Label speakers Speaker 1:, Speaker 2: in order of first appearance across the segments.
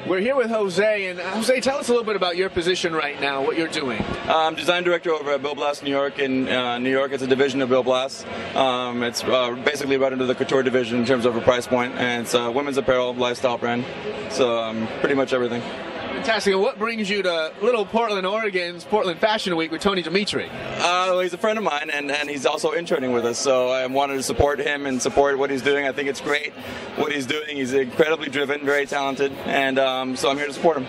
Speaker 1: We're here with Jose, and Jose, tell us a little bit about your position right now, what you're doing.
Speaker 2: I'm design director over at Bill Blass New York. In New York, it's a division of Bill Blass. It's basically right under the couture division in terms of a price point, and it's a women's apparel lifestyle brand. So pretty much everything.
Speaker 1: Fantastic. And what brings you to Little Portland, Oregon's Portland Fashion Week with Tony Dimitri?
Speaker 2: Well, he's a friend of mine, and he's also interning with us, so I wanted to support him and support what he's doing. I think it's great what he's doing. He's incredibly driven, very talented, and so I'm here to support him.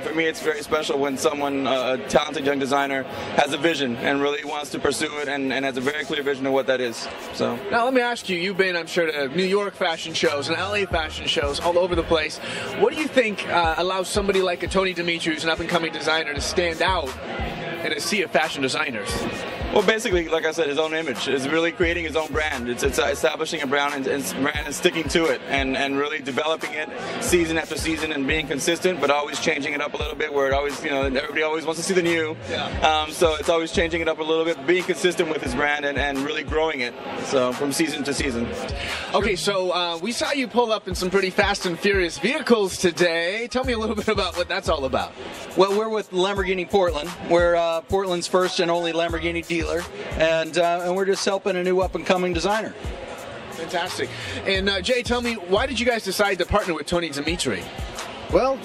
Speaker 2: For me, it's very special when someone, a talented young designer, has a vision and really wants to pursue it and has a very clear vision of what that is. So
Speaker 1: now let me ask you, you've been, I'm sure, to New York fashion shows and LA fashion shows all over the place. What do you think allows somebody like a Tony Dimitri, who's an up-and-coming designer, to stand out in a sea of fashion designers?
Speaker 2: Well, basically, like I said, his own image is really creating his own brand. It's establishing a brand and sticking to it, and really developing it season after season and being consistent, but always changing it up a little bit. Where it always, everybody always wants to see the new. Yeah. So it's always changing it up a little bit, being consistent with his brand and really growing it. So from season to season.
Speaker 1: Okay, so we saw you pull up in some pretty fast and furious vehicles today. Tell me a little bit about what that's all about.
Speaker 3: Well, we're with Lamborghini Portland. We're Portland's first and only Lamborghini dealer, and we're just helping a new up-and-coming designer.
Speaker 1: Fantastic. And Jay, tell me, why did you guys decide to partner with Tony Dimitri?
Speaker 4: Well,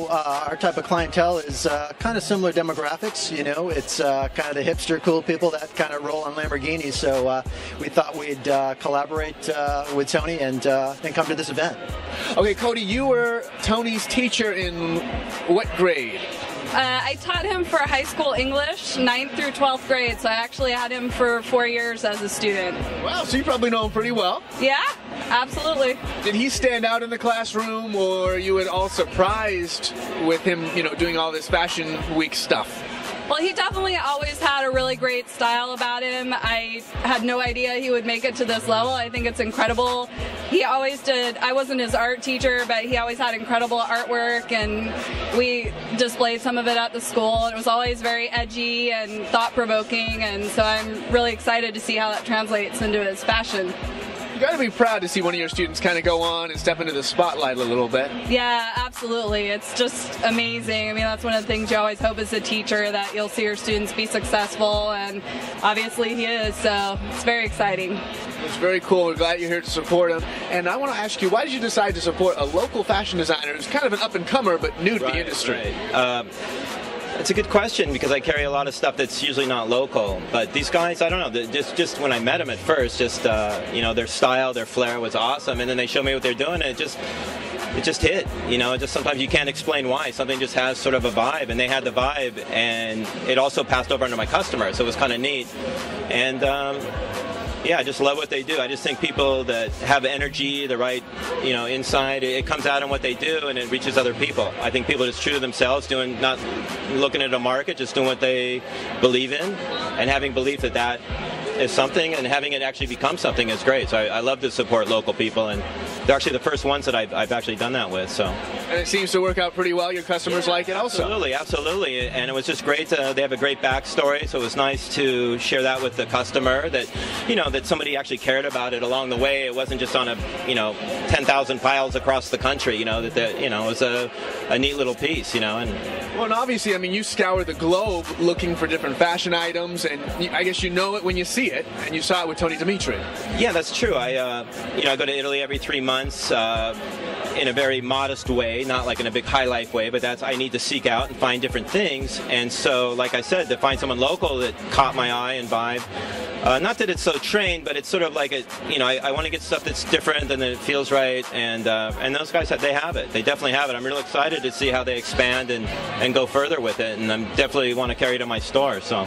Speaker 4: our type of clientele is kind of similar demographics. It's kind of the hipster, cool people that kind of roll on Lamborghinis. So we thought we'd collaborate with Tony and come to this event.
Speaker 1: Okay, Cody, you were Tony's teacher in what grade?
Speaker 5: I taught him for high school English, 9th through 12th grade, so I actually had him for 4 years as a student.
Speaker 1: Wow, so you probably know him pretty well.
Speaker 5: Yeah, absolutely.
Speaker 1: Did he stand out in the classroom, or you were all surprised with him, doing all this Fashion Week stuff?
Speaker 5: Well, he definitely always had a really great style about him. I had no idea he would make it to this level. I think it's incredible. He always did. I wasn't his art teacher, but he always had incredible artwork, and we displayed some of it at the school. It was always very edgy and thought-provoking, and so I'm really excited to see how that translates into his fashion.
Speaker 1: You got to be proud to see one of your students kind of go on and step into the spotlight a little bit.
Speaker 5: Yeah, absolutely. It's just amazing. I mean, that's one of the things you always hope as a teacher, that you'll see your students be successful, and obviously he is, so it's very exciting.
Speaker 1: It's very cool. We're glad you're here to support him. And I want to ask you, why did you decide to support a local fashion designer who's kind of an up-and-comer but new to the industry?
Speaker 6: Right. It's a good question, because I carry a lot of stuff that's usually not local. But these guys, I don't know, just when I met them at first, their style, their flair was awesome, and then they showed me what they're doing, and it just hit. Just sometimes you can't explain why. Something just has sort of a vibe, and they had the vibe, and it also passed over onto my customers, so it was kind of neat. And yeah, I just love what they do. I just think people that have energy, the right, inside, it comes out in what they do, and it reaches other people. I think people are just true to themselves, not looking at a market, just doing what they believe in, and having belief that is something, and having it actually become something is great. So I love to support local people, and they're actually the first ones that I've actually done that with. So. And
Speaker 1: it seems to work out pretty well. Your customers like it also.
Speaker 6: Absolutely. And it was just great. They have a great backstory, so it was nice to share that with the customer, that that somebody actually cared about it along the way. It wasn't just on a 10,000 piles across the country. It was a neat little piece.
Speaker 1: Well, and obviously, I mean, you scour the globe looking for different fashion items, and I guess you know it when you see it, and you saw it with Tony Dimitri.
Speaker 6: Yeah, that's true. I go to Italy every 3 months in a very modest way, not like in a big high life way, but I need to seek out and find different things. And so, like I said, to find someone local that caught my eye and vibe, not that it's so trained, but it's sort of like I want to get stuff that's different and that it feels right. And those guys, they have it. They definitely have it. I'm really excited to see how they expand and go further with it. And I definitely want to carry it to my store. So.